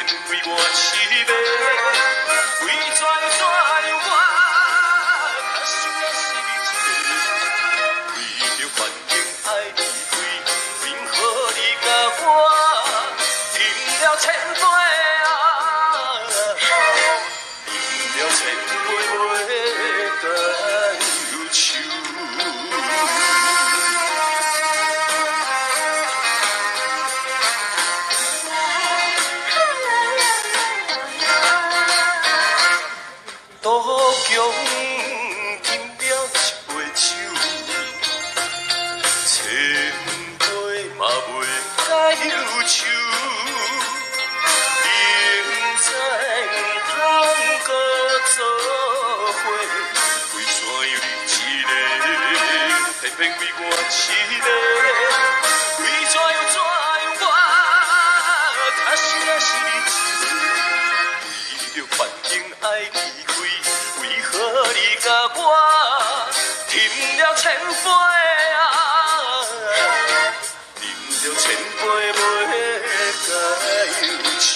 千分为我痴迷，为怎样我较需要是你一个，为着环境爱离开，为何你甲我饮了千杯啊，饮了千杯袂解忧愁。杜江饮了一杯酒，千杯嘛袂解忧愁。明知毋通搁做伙，为怎样你一个偏偏为我痴迷？为怎样我较想的是你一个？为着环境爱离开，为何你甲我饮了千杯啊？饮了千杯袂解忧愁。